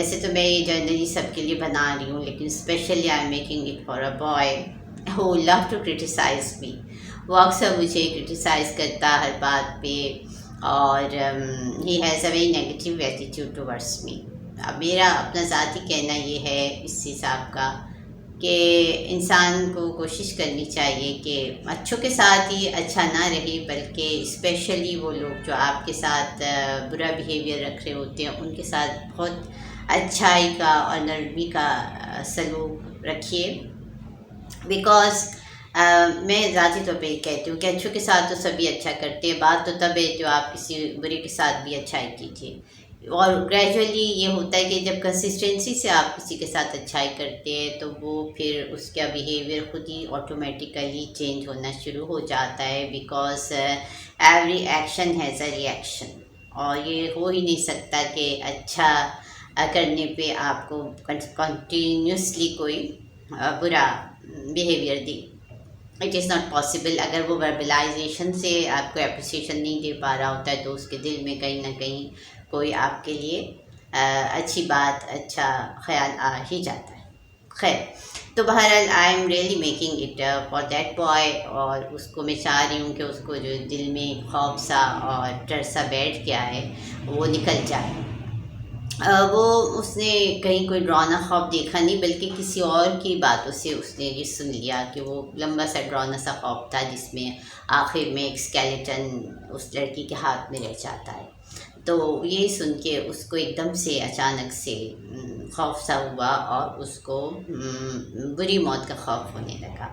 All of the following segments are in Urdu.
ویسے تو میں یہ جنرلی سب کے لیے بنا رہی ہوں، لیکن especially I am making it for a boy who love to criticize me. وہ اکثر مجھے کرٹیسائز کرتا ہر بات پہ، اور he has a very negative attitude towards me. اب میرا اپنا ذاتی کہنا یہ ہے اس حساب کا کہ انسان کو کوشش کرنی چاہیے کہ اچھوں کے ساتھ ہی اچھا نہ رہے، بلکہ اسپیشلی وہ لوگ جو آپ کے ساتھ برا بیہیویئر رکھ رہے ہوتے ہیں ان کے ساتھ بہت اچھائی کا اور نرمی کا سلوک رکھیے. بیکاز میں ذاتی طور پہ یہ کہتی ہوں کہ اچھوں کے ساتھ تو سبھی اچھا کرتے ہیں، بات تو تب ہے جو آپ کسی برے کے ساتھ بھی اچھائی کیجیے. اور گریجولی یہ ہوتا ہے کہ جب کنسسٹنسی سے آپ کسی کے ساتھ اچھائی کرتے ہیں تو وہ پھر اس کا بیہیویئر خود ہی آٹومیٹیکلی چینج ہونا شروع ہو جاتا ہے. Because every action has a reaction, اور یہ ہو ہی نہیں سکتا کہ اچھا کرنے پہ آپ کو کنٹینیوسلی کوئی برا behaviour the. It is not possible. اگر وہ وربلائزیشن سے آپ کو اپریسیشن نہیں دے پا رہا ہوتا ہے تو اس کے دل میں کہیں نہ کہیں کوئی آپ کے لیے اچھی بات، اچھا خیال آ ہی جاتا ہے. خیر، تو بہرحال I am really making it for that boy, اور اس کو میں چاہ رہی ہوں کہ اس کو جو دل میں خوف سا اور ڈر سا بیٹھ گیا ہے وہ نکل جائے. وہ اس نے کہیں کوئی ڈرانا خواب دیکھا نہیں، بلکہ کسی اور کی باتوں سے اس نے یہ سن لیا کہ وہ لمبا سا ڈرانا سا خواب تھا جس میں آخر میں ایک اسکیلیٹن اس لڑکی کے ہاتھ میں رہ جاتا ہے. تو یہ سن کے اس کو ایک دم سے اچانک سے خوف سا ہوا، اور اس کو بری موت کا خوف ہونے لگا.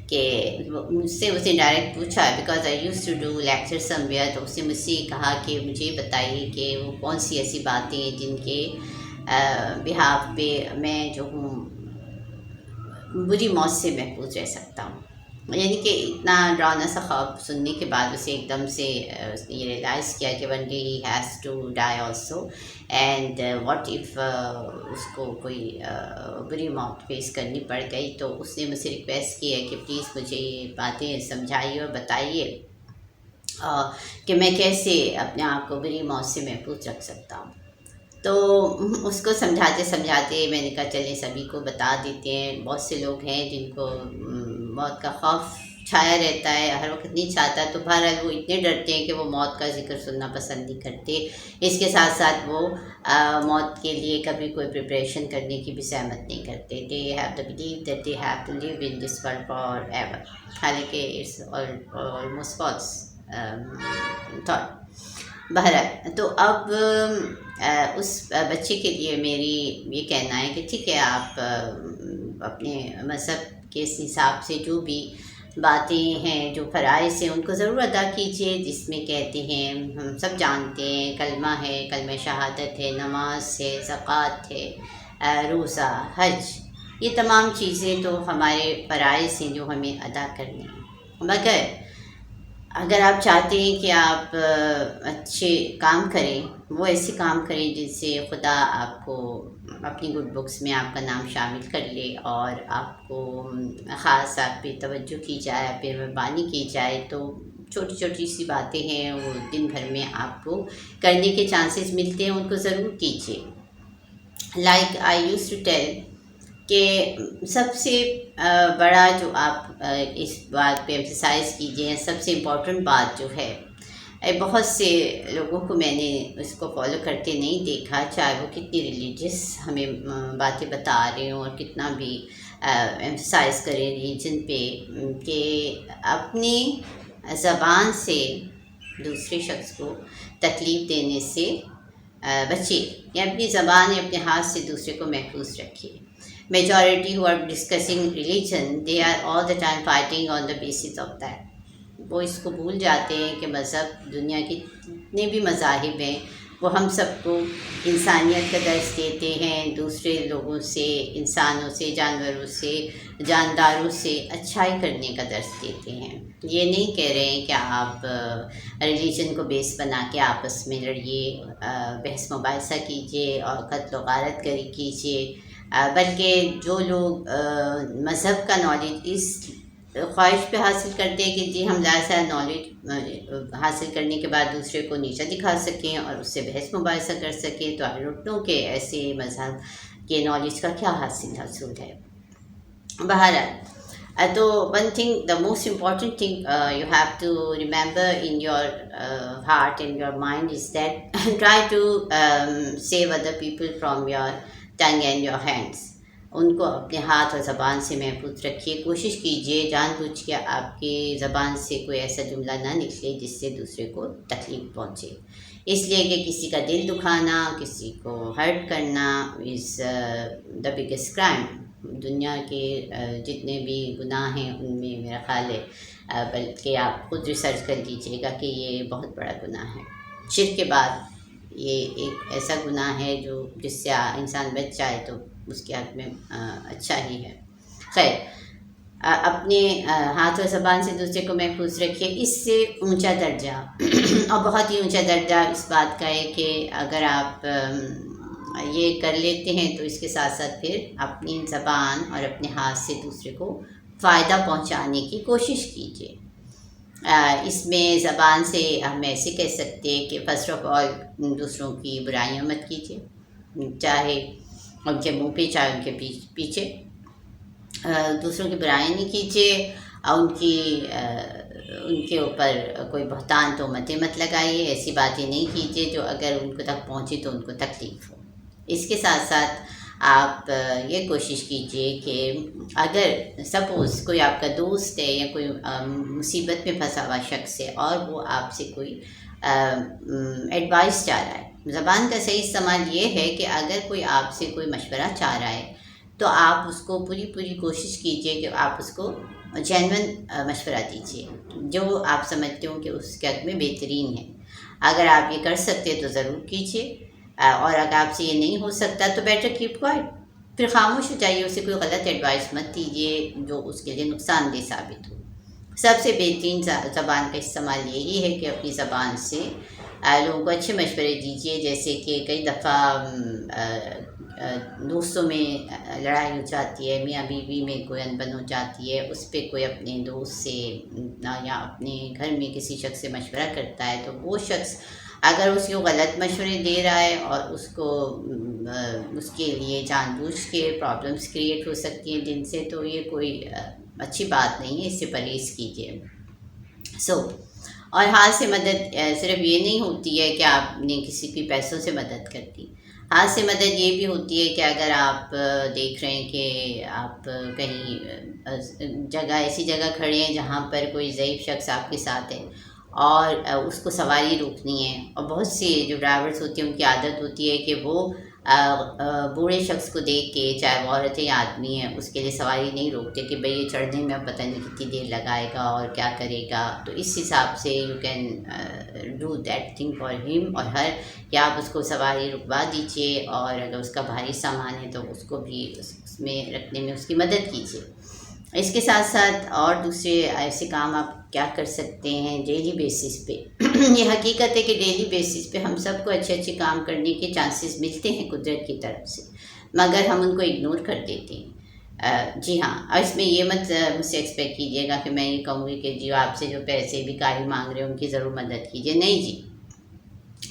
کہ مجھ سے اسے ڈائریکٹ پوچھا، because I used to do lecture somewhere, تو اس نے مجھ سے کہا کہ مجھے بتائیے کہ وہ کون سی ایسی باتیں ہیں جن کے بہاف پہ میں جو ہوں بری موت سے محفوظ رہ سکتا ہوں. یعنی کہ اتنا ڈراؤنا سا خواب سننے کے بعد اسے ایک دم سے اس نے یہ ریئلائز کیا کہ one day he has to die also, and what if اس کو کوئی بری موت فیس کرنی پڑ گئی. تو اس نے مجھ سے ریکویسٹ کی ہے کہ پلیز مجھے یہ باتیں سمجھائیے اور بتائیے کہ میں کیسے اپنے آپ کو بری موت سے محفوظ رکھ سکتا ہوں. تو اس کو سمجھاتے سمجھاتے میں نے کہا چلیں سبھی کو بتا دیتے ہیں. بہت سے لوگ ہیں جن کو موت کا خوف چھایا رہتا ہے، ہر وقت نہیں چھاتا، تو بہرحال وہ اتنے ڈرتے ہیں کہ وہ موت کا ذکر سننا پسند نہیں کرتے. اس کے ساتھ ساتھ وہ موت کے لیے کبھی کوئی پریپریشن کرنے کی بھی سہمت نہیں کرتے. They have the belief that they have to live in this world forever, حالانکہ اٹس آلموسٹ فالس تھاٹ. بہرحال تو اب اس بچے کے لیے میری یہ کہنا ہے کہ ٹھیک ہے، آپ اپنے مذہب کے حساب سے جو بھی باتیں ہیں، جو فرائض ہیں، ان کو ضرور ادا کیجیے، جس میں کہتے ہیں ہم سب جانتے ہیں کلمہ ہے، کلمہ شہادت ہے، نماز ہے، زکوٰۃ ہے، روزہ، حج، یہ تمام چیزیں تو ہمارے فرائض ہیں جو ہمیں ادا کرنے ہیں. مگر اگر آپ چاہتے ہیں کہ آپ اچھے کام کریں، وہ ایسے کام کریں جن سے خدا آپ کو اپنی گڈ بکس میں آپ کا نام شامل کر لے، اور آپ کو خاص آپ پہ توجہ کی جائے، آپ پہ مہربانی کی جائے. تو چھوٹی چھوٹی سی باتیں ہیں وہ دن بھر میں آپ کو کرنے کے چانسز ملتے ہیں، ان کو ضرور کیجیے. Like I used to tell کہ سب سے بڑا جو آپ اس بات پہ ایمفسائز کیجیے، سب سے امپورٹنٹ بات جو ہے، بہت سے لوگوں کو میں نے اس کو فالو کرتے نہیں دیکھا، چاہے وہ کتنی ریلیجیس ہمیں باتیں بتا رہے ہوں اور کتنا بھی ایمفسائز کریں ریلیجن پہ، کہ اپنی زبان سے دوسرے شخص کو تکلیف دینے سے بچے، یا اپنی زبان یا اپنے ہاتھ سے دوسرے کو محفوظ رکھیے. Majority who are discussing religion, they are all the time fighting on the basis of that. وہ اس کو بھول جاتے ہیں کہ مذہب، دنیا کے جتنے بھی مذاہب ہیں وہ ہم سب کو انسانیت کا درس دیتے ہیں، دوسرے لوگوں سے، انسانوں سے، جانوروں سے، جانداروں سے اچھائی کرنے کا درس دیتے ہیں. یہ نہیں کہہ رہے ہیں کہ آپ ریلیجن کو بیس بنا کے آپس میں لڑیے، بحث مباحثہ کیجیے اور قتل و غارت گری کیجیے، بلکہ جو لوگ مذہب کا نالج اس خواہش پہ حاصل کرتے ہیں کہ جی ہم زیادہ سے زیادہ نالج حاصل کرنے کے بعد دوسرے کو نیچا دکھا سکیں اور اس سے بحث مباحثہ کر سکیں. تو آئی ڈونٹ نو کہ ایسے مذہب کے نالج کا کیا حاصل ہے. بہرحال تو one thing, the most important thing you have to remember in your heart and your mind is that try to save other people from your tongue and your hands. ان کو اپنے ہاتھ اور زبان سے محفوظ رکھیے. کوشش کیجیے جان بوجھ کے آپ کی زبان سے کوئی ایسا جملہ نہ نکلے جس سے دوسرے کو تکلیف پہنچے. اس لیے کہ کسی کا دل دکھانا, کسی کو ہرٹ کرنا از دا بگیسٹ کرائم. دنیا کے جتنے بھی گناہ ہیں ان میں میرا خیال ہے, بلکہ آپ خود ریسرچ کر لیجیے گا کہ یہ بہت بڑا گناہ ہے. شرک کے بعد یہ ایک ایسا گناہ ہے جو جس سے انسان بچ جائے تو اس کے حق میں اچھا ہی ہے. خیر, اپنے ہاتھ و زبان سے دوسرے کو محفوظ رکھیے. اس سے اونچا درجہ اور بہت ہی اونچا درجہ اس بات کا ہے کہ اگر آپ یہ کر لیتے ہیں تو اس کے ساتھ ساتھ پھر اپنی زبان اور اپنے ہاتھ سے دوسرے کو فائدہ پہنچانے کی کوشش کیجیے. اس میں زبان سے ہم ایسے کہہ سکتے ہیں کہ فرسٹ آف آل دوسروں کی برائیاں مت کیجیے, چاہے ان کے منہ پہ چاہے ان کے پیچھے. دوسروں کی برائیاں نہیں کیجیے, ان کے اوپر کوئی بہتان تہمتیں مت لگائیے. ایسی باتیں نہیں کیجیے جو اگر ان کو تک پہنچے تو ان کو تکلیف ہو. اس کے ساتھ ساتھ آپ یہ کوشش کیجیے کہ اگر سپوز کوئی آپ کا دوست ہے یا کوئی مصیبت میں پھنسا ہوا شخص ہے اور وہ آپ سے کوئی ایڈوائس چاہ رہا ہے, زبان کا صحیح استعمال یہ ہے کہ اگر کوئی آپ سے کوئی مشورہ چاہ رہا ہے تو آپ اس کو پوری کوشش کیجیے کہ آپ اس کو جینون مشورہ دیجیے جو آپ سمجھتے ہو کہ اس کے حق میں بہترین ہے. اگر آپ یہ کر سکتے تو ضرور کیجیے, اور اگر آپ سے یہ نہیں ہو سکتا تو بیٹر کیپ کوائٹ, پھر خاموش ہو جائیے. اسے کوئی غلط ایڈوائس مت دیجیے جو اس کے لیے نقصان دہ ثابت ہو. سب سے بہترین زبان کا استعمال یہی ہے کہ اپنی زبان سے لوگوں کو اچھے مشورے دیجیے. جیسے کہ کئی دفعہ دوستوں میں لڑائی ہو جاتی ہے, میاں بیوی میں کوئی انبن ہو جاتی ہے, اس پہ کوئی اپنے دوست سے یا اپنے گھر میں کسی شخص سے مشورہ کرتا ہے تو وہ شخص اگر اس کو غلط مشورے دے رہا ہے اور اس کو اس کے لیے جان بوجھ کے پرابلمس کریٹ ہو سکتی ہیں جن سے, تو یہ کوئی اچھی بات نہیں ہے, اس سے پرہیز کیجیے. اور ہاتھ سے مدد صرف یہ نہیں ہوتی ہے کہ آپ نے کسی کی پیسوں سے مدد کر دی. ہاتھ سے مدد یہ بھی ہوتی ہے کہ اگر آپ دیکھ رہے ہیں کہ آپ کہیں ایسی جگہ کھڑے ہیں جہاں پر کوئی ضعیف شخص آپ کے ساتھ ہے اور اس کو سواری روکنی ہے, اور بہت سے جو ڈرائیورس ہوتے ہیں ان کی عادت ہوتی ہے کہ وہ بوڑھے شخص کو دیکھ کے, چاہے وہ عورت ہے یا آدمی ہے, اس کے لیے سواری نہیں روکتے کہ بھئی یہ چڑھنے میں پتہ نہیں کتنی دیر لگائے گا اور کیا کرے گا. تو اس حساب سے you can do that thing for ہم, اور کہ آپ اس کو سواری رکوا دیجیے, اور اگر اس کا بھاری سامان ہے تو اس کو بھی اس میں رکھنے میں اس کی مدد کیجیے. اس کے ساتھ ساتھ اور دوسرے ایسے کام آپ کیا کر سکتے ہیں ڈیلی بیسس پہ. یہ حقیقت ہے کہ ڈیلی بیسس پہ ہم سب کو اچھے کام کرنے کے چانسز ملتے ہیں قدرت کی طرف سے, مگر ہم ان کو اگنور کر دیتے ہیں. جی ہاں, اور اس میں یہ مت مجھ سے ایکسپیکٹ کیجیے گا کہ میں یہ کہوں گی کہ جی آپ سے جو پیسے بھکاری مانگ رہے ہیں ان کی ضرور مدد کیجیے. نہیں جی,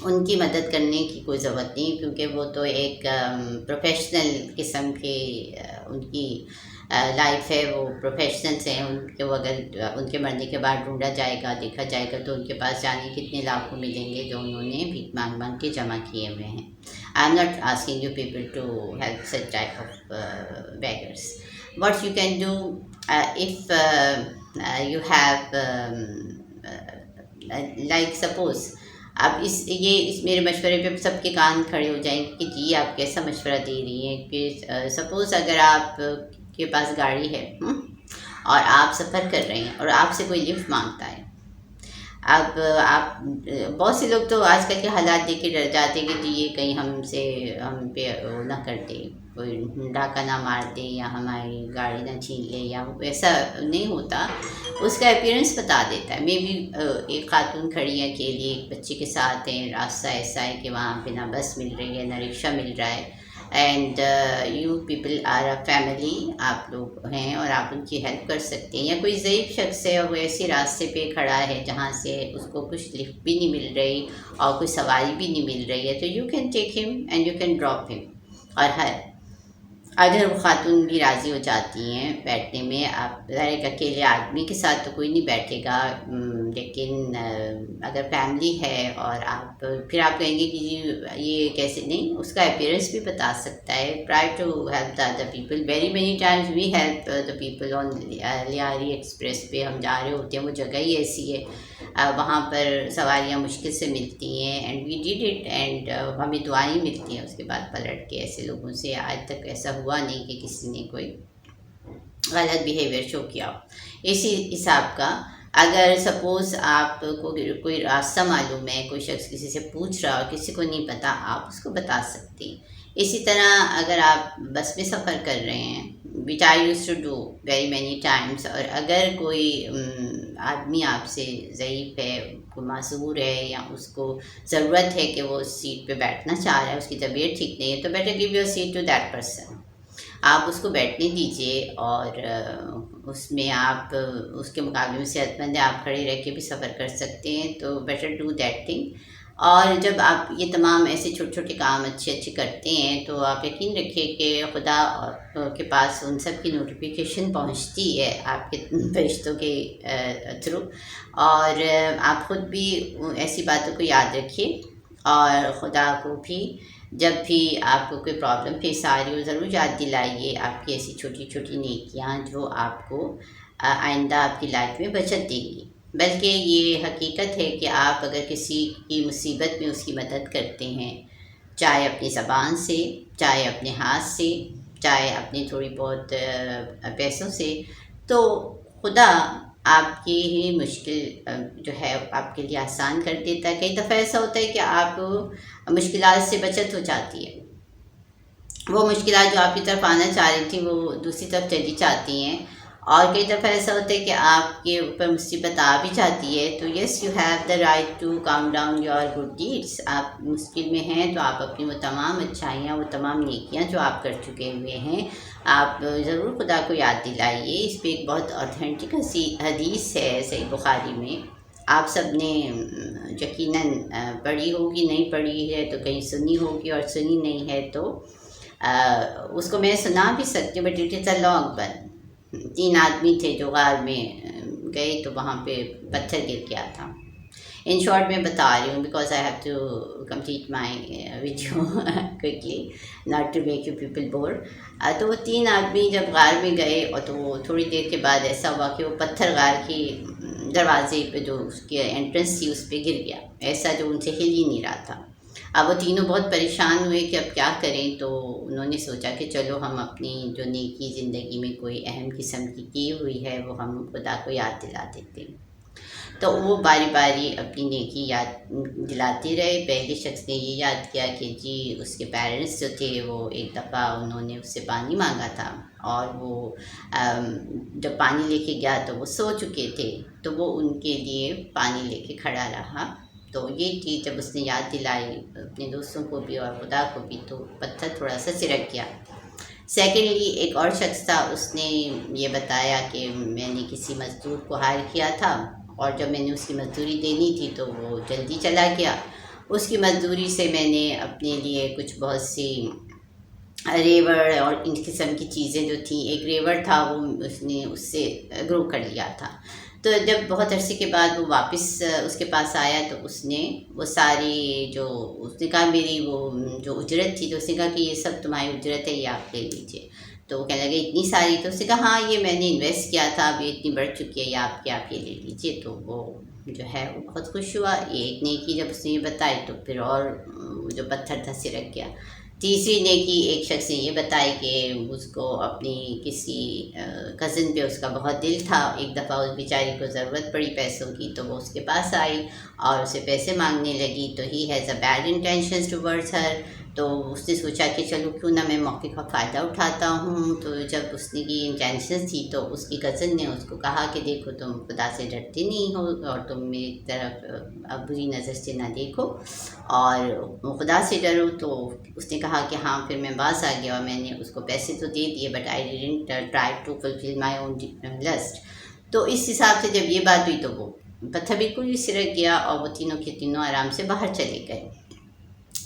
ان کی مدد کرنے کی کوئی ضرورت نہیں, کیونکہ وہ تو ایک پروفیشنل قسم کے ان کی لائف ہے, وہ پروفیشنلس ہیں. ان کے وہ اگر ان کے مرنے کے بعد ڈھونڈا جائے گا, دیکھا جائے گا تو ان کے پاس جانے کتنے لاکھوں ملیں گے جو انہوں نے بھیک مانگ کے جمع کیے ہوئے ہیں. I am not asking you people to help such type of beggars. What you can do if you have like suppose اب اس میرے مشورے پہ سب کے کان کھڑے ہو جائیں کہ جی آپ کیسا مشورہ دے رہی ہیں. کہ سپوز اگر آپ کے پاس گاڑی ہے اور آپ سفر کر رہے ہیں اور آپ سے کوئی لفٹ مانگتا ہے. اب آپ بہت سے لوگ تو آج کل کے حالات دیکھ کے ڈر جاتے ہیں کہ جی یہ کہیں ہم پہ نہ کر دے, کوئی ڈاکہ نہ مار دے یا ہماری گاڑی نہ چھین لے, یا ایسا نہیں ہوتا. اس کا اپیرنس بتا دیتا ہے. مے بی ایک خاتون کھڑی ہے اکیلی ایک بچے کے ساتھ ہیں, راستہ ایسا ہے کہ وہاں پہ نہ بس مل رہی ہے نہ رکشہ مل رہا ہے, and you people are a family, آپ لوگ ہیں اور آپ ان کی ہیلپ کر سکتے ہیں. یا کوئی ضعیف شخص ہے اور وہ ایسے راستے پہ کھڑا ہے جہاں سے اس کو کچھ لفٹ بھی نہیں مل رہی اور کوئی سواری بھی نہیں مل رہی ہے، تو یو کین ٹیک ہم اینڈ یو کین ڈراپ ہم. اور اگر وہ خاتون بھی راضی ہو جاتی ہیں بیٹھنے میں، آپ ظاہر ایک اکیلے آدمی کے ساتھ تو کوئی نہیں بیٹھے گا، لیکن اگر فیملی ہے اور آپ پھر آپ کہیں گے کہ جی یہ کیسے، نہیں، اس کا اپیئرنس بھی بتا سکتا ہے. Try to help the other people. Very many times we help the people on Lyari express پہ ہم جا رہے ہوتے ہیں، وہ جگہ ہی ایسی ہے، وہاں پر سواریاں مشکل سے ملتی ہیں، and we did it, and ہمیں دعائیں ملتی ہیں اس کے بعد پلٹ کے. ایسے لوگوں سے آج تک ایسا ہوا نہیں کہ کسی نے کوئی غلط بیہیویئر شو کیا ہو. اسی حساب کا اگر سپوز آپ کو کوئی راستہ معلوم ہے، کوئی شخص کسی سے پوچھ رہا ہو، کسی کو نہیں پتہ، آپ اس کو بتا سکتے ہیں. اسی طرح اگر آپ بس میں سفر کر رہے ہیں، which I used to do very many times، اور اگر کوئی آدمی آپ سے ضعیف ہے، کوئی معذور ہے، یا اس کو ضرورت ہے کہ وہ اس سیٹ پہ بیٹھنا چاہ رہا ہے، اس کی طبیعت ٹھیک نہیں ہے، تو better give your seat to that person. آپ اس کو بیٹھنے دیجئے، اور اس میں آپ اس کے مقابلے میں صحت مند ہے، آپ کھڑے رہ کے بھی سفر کر سکتے ہیں، تو بیٹر ڈو دیٹ تھنگ. اور جب آپ یہ تمام ایسے چھوٹے چھوٹے کام اچھے کرتے ہیں، تو آپ یقین رکھیے کہ خدا کے پاس ان سب کی نوٹیفیکیشن پہنچتی ہے آپ کے فرشتوں کے تھرو، اور آپ خود بھی ایسی باتوں کو یاد رکھیے، اور خدا کو بھی جب بھی آپ کو کوئی پرابلم فیس آ رہی ہو ضرور یاد دلائیے آپ کی ایسی چھوٹی چھوٹی نیکیاں جو آپ کو آئندہ آپ کی لائف میں بچت دیں گی. بلکہ یہ حقیقت ہے کہ آپ اگر کسی کی مصیبت میں اس کی مدد کرتے ہیں، چاہے اپنی زبان سے، چاہے اپنے ہاتھ سے، چاہے اپنی تھوڑی بہت پیسوں سے، تو خدا آپ کی ہی مشکل جو ہے آپ کے لیے آسان کر دیتا ہے. کئی دفعہ ایسا ہوتا ہے کہ آپ مشکلات سے بچت ہو جاتی ہے، وہ مشکلات جو آپ کی طرف آنا چاہ رہی تھیں وہ دوسری طرف چلی جاتی ہیں. اور کئی دفعہ ایسا ہوتا ہے کہ آپ کے اوپر مصیبت آ بھی جاتی ہے، تو yes you have the right to calm down your good deeds. آپ مشکل میں ہیں تو آپ اپنی وہ تمام اچھائیاں، وہ تمام نیکیاں جو آپ کر چکے ہوئے ہیں، آپ ضرور خدا کو یاد دلائیے. اس پہ ایک بہت اوتھینٹک حدیث ہے صحیح بخاری میں، آپ سب نے یقیناً پڑھی ہوگی، نہیں پڑھی ہے تو کہیں سنی ہوگی، اور سنی نہیں ہے تو اس کو میں سنا بھی سکتی ہوں، but it is a long one. 3 آدمی تھے جو غار میں گئے تو وہاں پہ پتھر گر گیا تھا. ان شارٹ میں بتا رہی ہوں because I have to complete my video quickly not to make you people bore. تو وہ 3 آدمی جب غار میں گئے، اور تو وہ تھوڑی دیر کے بعد ایسا ہوا کہ وہ پتھر غار کی دروازے پہ جو اس کی انٹرنس تھی اس پہ گر گیا، ایسا جو ان سے ہل ہی نہیں رہا تھا. اب وہ تینوں بہت پریشان ہوئے کہ اب کیا کریں، تو انہوں نے سوچا کہ چلو ہم اپنی جو نیکی زندگی میں کوئی اہم قسم کی ہوئی ہے وہ ہم خدا کو یاد دلا دیتے ہیں. تو وہ باری باری اپنی نیکی یاد دلاتے رہے. پہلے شخص نے یہ یاد کیا کہ جی اس کے پیرنٹس جو تھے وہ ایک دفعہ انہوں نے اس سے پانی مانگا تھا، اور وہ جب پانی لے کے گیا تو وہ سو چکے تھے، تو وہ ان کے لیے پانی لے کے کھڑا رہا. تو یہ چیز جب اس نے یاد دلائی اپنے دوستوں کو بھی اور خدا کو بھی، تو پتھر تھوڑا سا سرک گیا. سیکنڈلی ایک اور شخص تھا، اس نے یہ بتایا کہ میں نے کسی مزدور کو ہائر کیا تھا، اور جب میں نے اس کی مزدوری دینی تھی تو وہ جلدی چلا گیا. اس کی مزدوری سے میں نے اپنے لیے کچھ بہت سی ریوڑ اور ان قسم کی چیزیں جو تھیں، ایک ریوڑ تھا وہ اس نے اس سے گرو کر لیا تھا. تو جب بہت عرصے کے بعد وہ واپس اس کے پاس آیا تو اس نے وہ ساری جو اس نے کہا میری وہ جو اجرت تھی، تو اس نے کہا کہ یہ سب تمہاری اجرت ہے، یہ آپ لے لیجیے. تو وہ کہنے لگے اتنی ساری، تو اس نے کہا ہاں یہ میں نے انویسٹ کیا تھا، اب یہ اتنی بڑھ چکی ہے، یہ آپ کی آپ یہ لے لیجیے. تو وہ جو ہے وہ بہت خوش ہوا. یہ ایک نیکی جب اس نے یہ بتائی تو پھر اور جو پتھر تھا سرک گیا. تیسری نیکی ایک شخص نے یہ بتائی کہ اس کو اپنی کسی کزن پہ اس کا بہت دل تھا. ایک دفعہ اس بیچاری کو ضرورت پڑی پیسوں کی، تو وہ اس کے پاس آئی اور اسے پیسے مانگنے لگی. تو he has a bad intentions towards her, تو اس نے سوچا کہ چلو کیوں نہ میں موقع کا فائدہ اٹھاتا ہوں. تو جب اس نے کی انٹینشن تھی تو اس کی کزن نے اس کو کہا کہ دیکھو تم خدا سے ڈرتے نہیں ہو اور تم میری طرف بری نظر سے نہ دیکھو اور خدا سے ڈرو. تو اس نے کہا کہ ہاں. پھر میں باز آ گیا اور میں نے اس کو پیسے تو دے دیے but I didn't try to fulfil my own list. تو اس حساب سے جب یہ بات ہوئی تو وہ پتھر بالکل ہی سرک گیا اور وہ تینوں کے تینوں آرام سے باہر چلے گئے.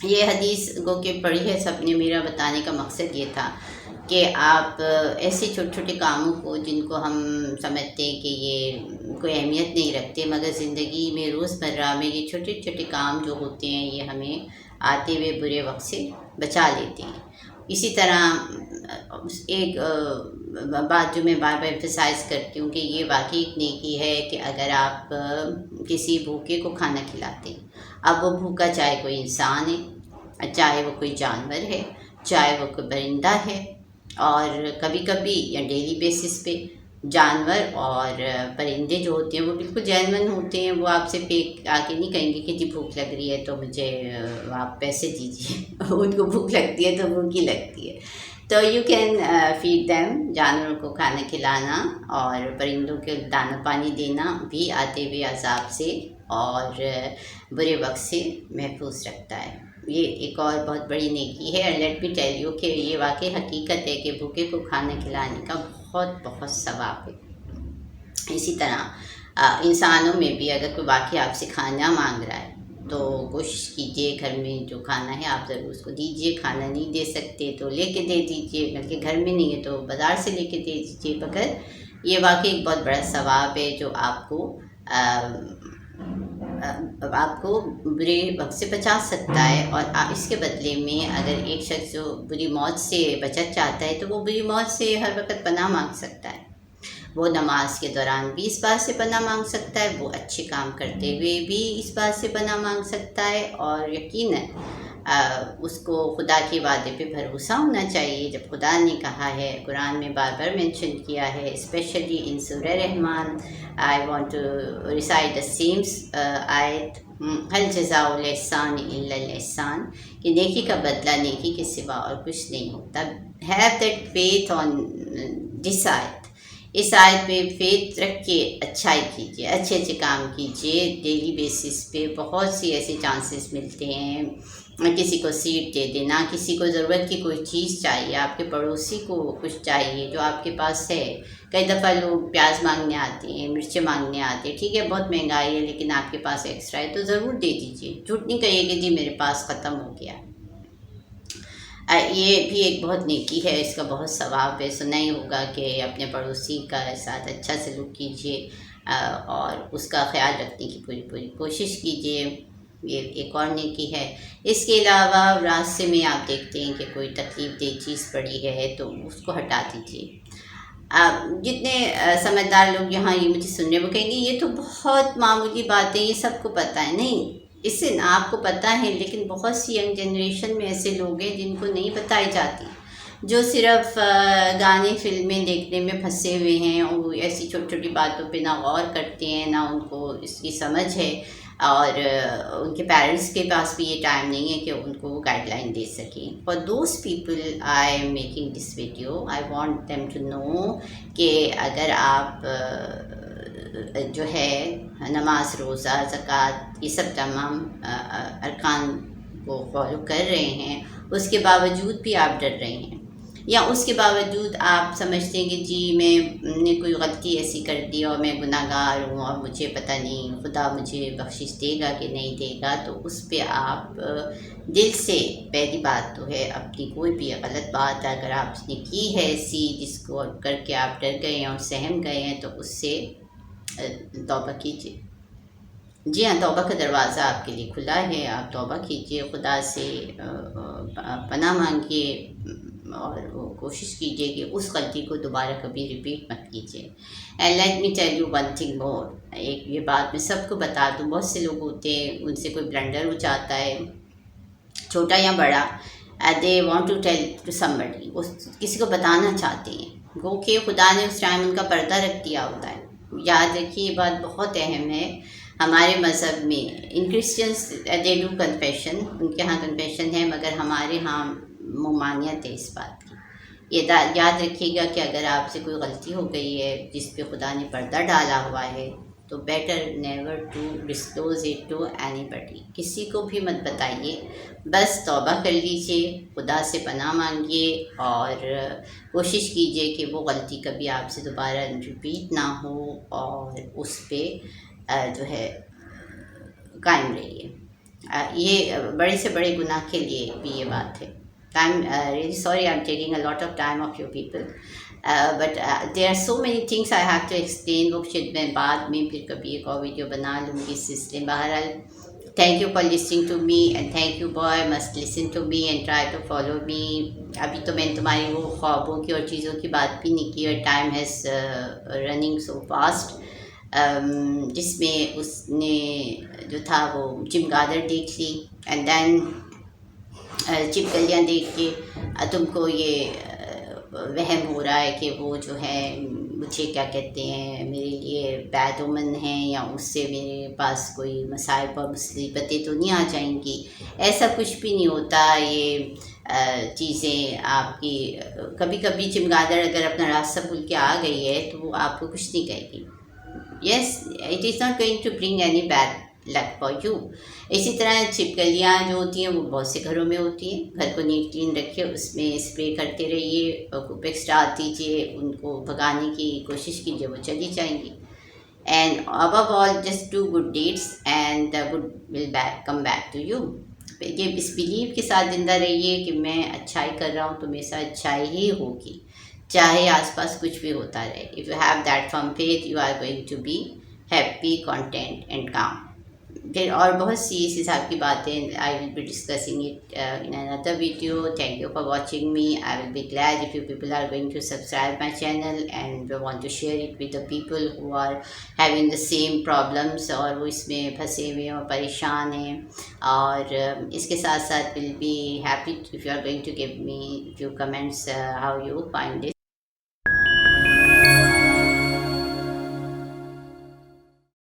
یہ حدیث گو کہ پڑھی ہے سب نے. میرا بتانے کا مقصد یہ تھا کہ آپ ایسے چھوٹے چھوٹے کاموں کو جن کو ہم سمجھتے ہیں کہ یہ کوئی اہمیت نہیں رکھتے مگر زندگی میں روزمرہ میں یہ چھوٹے چھوٹے کام جو ہوتے ہیں یہ ہمیں آتے ہوئے برے وقت سے بچا لیتے ہیں. اسی طرح ایک بات جو میں بار بار ایمفسائز کرتی ہوں کہ یہ واقعی ایک نیکی ہے کہ اگر آپ کسی بھوکے کو کھانا کھلاتے ہیں. اب وہ بھوکا چاہے کوئی انسان ہے, چاہے وہ کوئی جانور ہے, چاہے وہ کوئی پرندہ ہے, اور کبھی کبھی یا ڈیلی بیسس پہ جانور اور پرندے جو ہوتے ہیں وہ بالکل جینون ہوتے ہیں. وہ آپ سے پیک آ کے نہیں کہیں گے کہ جی بھوک لگ رہی ہے تو مجھے آپ پیسے دیجیے. ان کو بھوک لگتی ہے تو بھوک ہی لگتی ہے. تو یو کین فیڈ دیم. جانوروں کو کھانا کھلانا اور پرندوں کے دانہ پانی دینا بھی آتے ہوئے عذاب سے اور برے وقت سے محفوظ رکھتا ہے. یہ ایک اور بہت بڑی نیکی ہے. لیٹ می ٹیل یو کہ یہ واقعی حقیقت ہے کہ بھوکے کو کھانا کھلانے کا بہت بہت ثواب ہے. اسی طرح انسانوں میں بھی اگر کوئی واقعی آپ سے کھانا مانگ رہا ہے تو کوشش کیجئے گھر میں جو کھانا ہے آپ ضرور اس کو دیجئے. کھانا نہیں دے سکتے تو لے کے دے دیجئے, بلکہ گھر میں نہیں ہے تو بازار سے لے کے دے دیجئے. مگر یہ واقعی ایک بہت بڑا ثواب ہے جو آپ کو برے وقت سے بچا سکتا ہے. اور اس کے بدلے میں اگر ایک شخص جو بری موت سے بچت چاہتا ہے تو وہ بری موت سے ہر وقت پناہ مانگ سکتا ہے. وہ نماز کے دوران بھی اس بات سے پناہ مانگ سکتا ہے, وہ اچھے کام کرتے ہوئے بھی اس بات سے پناہ مانگ سکتا ہے. اور یقیناً اس کو خدا کے وعدے پہ بھروسہ ہونا چاہیے. جب خدا نے کہا ہے, قرآن میں بار بار مینشن کیا ہے, اسپیشلی ان سورہ Rahman, I want to recite the same آیت, هل جزاء الاحسان الا الاحسان, کہ نیکی کا بدلہ نیکی کے سوا اور کچھ نہیں ہوتا. ہیو دیٹ فیتھ آن دس آیت. اس آیت پہ فیتھ رکھ کے اچھائی کیجیے, اچھے اچھے کام کیجیے. ڈیلی بیسس پہ بہت سی ایسے چانسز ملتے ہیں. کسی کو سیٹ دے دینا, کسی کو ضرورت کی کوئی چیز چاہیے, آپ کے پڑوسی کو کچھ چاہیے جو آپ کے پاس ہے. کئی دفعہ لوگ پیاز مانگنے آتے ہیں, مرچیں مانگنے آتے ہیں, ٹھیک ہے بہت مہنگائی ہے لیکن آپ کے پاس ایکسٹرا ہے تو ضرور دے دیجیے. جھوٹ نہیں کہیے کہ جی میرے پاس ختم ہو گیا. یہ بھی ایک بہت نیکی ہے, اس کا بہت ثواب ہے. سنا ہی ہوگا کہ اپنے پڑوسی کا ساتھ اچھا سلوک کیجیے اور اس کا خیال رکھنے کی پوری کوشش کیجیے. یہ ایک اور نیکی ہے. اس کے علاوہ راستے میں آپ دیکھتے ہیں کہ کوئی تکلیف دہ چیز پڑی ہے تو اس کو ہٹا دیجیے. جتنے سمجھدار لوگ یہاں یہ مجھے سن رہے وہ کہیں گے یہ تو بہت معمولی باتیں, یہ سب کو پتہ ہے. نہیں, اس سے آپ کو پتہ ہے لیکن بہت سی ینگ جنریشن میں ایسے لوگ ہیں جن کو نہیں بتائی جاتی, جو صرف گانے فلمیں دیکھنے میں پھنسے ہوئے ہیں. وہ ایسی چھوٹی چھوٹی باتوں پہ نہ غور کرتے ہیں, نہ ان کو اس کی سمجھ ہے, اور ان کے پیرنٹس کے پاس بھی یہ ٹائم نہیں ہے کہ ان کو وہ گائیڈ لائن دے سکیں. For those people I am making this video. I want them to know کہ اگر آپ جو ہے نماز, روزہ, زکوٰۃ, یہ سب تمام ارکان کو فالو کر رہے ہیں, اس کے باوجود بھی آپ ڈر رہے ہیں, یا اس کے باوجود آپ سمجھتے ہیں کہ جی میں نے کوئی غلطی ایسی کر دی اور میں گناہ گار ہوں اور مجھے پتہ نہیں خدا مجھے بخشش دے گا کہ نہیں دے گا, تو اس پہ آپ دل سے, پہلی بات تو ہے اپنی کوئی بھی غلط بات اگر آپ نے کی ہے ایسی جس کو کر کے آپ ڈر گئے ہیں اور سہم گئے ہیں تو اس سے توبہ کیجیے. جی ہاں, توبہ کا دروازہ آپ کے لیے کھلا ہے. آپ توبہ کیجیے, خدا سے پناہ مانگیے اور وہ کوشش کیجیے کہ اس غلطی کو دوبارہ کبھی ریپیٹ مت کیجیے. And let me tell you one thing more. ایک یہ بات میں سب کو بتا دوں, بہت سے لوگ ہوتے ہیں ان سے کوئی بلنڈر ہو جاتا ہے چھوٹا یا بڑا, they want to tell to somebody, وہ کسی کو بتانا چاہتے ہیں, گو کہ خدا نے اس ٹائم ان کا پردہ رکھ دیا ہوتا ہے. یاد رکھیے یہ بات بہت اہم ہے. ہمارے مذہب میں ان کرسچنس دے ڈو کنفیشن، ان کے ہاں کنفیشن ہے، مگر ہمارے ہاں ممانعت ہے اس بات کی. یہ یاد رکھیے گا کہ اگر آپ سے کوئی غلطی ہو گئی ہے جس پہ خدا نے پردہ ڈالا ہوا ہے تو better never to disclose it to anybody. کسی کو بھی مت بتائیے، بس توبہ کر لیجیے، خدا سے پناہ مانگیے اور کوشش کیجیے کہ وہ غلطی کبھی آپ سے دوبارہ ریپیٹ نہ ہو، اور اس پہ جو ہے قائم رہیے. یہ بڑے سے بڑے گناہ کے لیے بھی یہ بات ہے. I'm really sorry I'm taking a lot of time of you people. But there are so many things I have to explain. وہ شاید میں بعد میں پھر کبھی ایک اور ویڈیو بنا لوں گی اس سلسلے میں. بہرحال thank you for listening to me and thank you boy must listen to me and try to follow me. ابھی تو میں نے تمہاری وہ خوابوں کی اور چیزوں کی بات بھی نہیں کی، اور time has running so fast. جس میں اس نے جو تھا وہ چمگادڑ دیکھ لی، اینڈ دین چپکلیاں دیکھ کے تم کو یہ وہم ہو رہا ہے کہ وہ جو ہے مجھے کیا کہتے ہیں میرے لیے بیڈ اومن ہیں، یا اس سے میرے پاس کوئی مصائب اور مصیبتیں تو نہیں آ جائیں گی. ایسا کچھ بھی نہیں ہوتا. یہ چیزیں آپ کی کبھی کبھی چمگادڑ اگر اپنا راستہ بھول کے آ گئی ہے تو وہ آپ کو کچھ نہیں کہے گی. Yes it is not going to bring any bad luck for you. اسی طرح چھپکلیاں جو ہوتی ہیں وہ بہت سے گھروں میں ہوتی ہیں. گھر کو نیٹ کلین رکھیے، اس میں اسپرے کرتے رہیے، کوپیکس ڈال دیجیے، ان کو بھگانے کی کوشش کیجیے، وہ چلی جائیں گی. And above all just do good deeds and the good will come back to you. یہ اس بلیو کے ساتھ زندہ رہیے کہ میں اچھائی کر رہا ہوں تو میرے ساتھ اچھائی ہی ہوگی، چاہے آس پاس کچھ بھی ہوتا رہے. if you have that firm faith you are going to be happy, content and calm. پھر اور بہت سی اس حساب کی باتیں I will be discussing it in another video. Thank you for watching me. I will be glad if you people are going to subscribe my channel and want to share it with the people who are having the same problems اور وہ اس میں پھنسے ہوئے اور پریشان ہیں. اور اس کے ساتھ ساتھ will be happy if you are going to give me few comments how you find this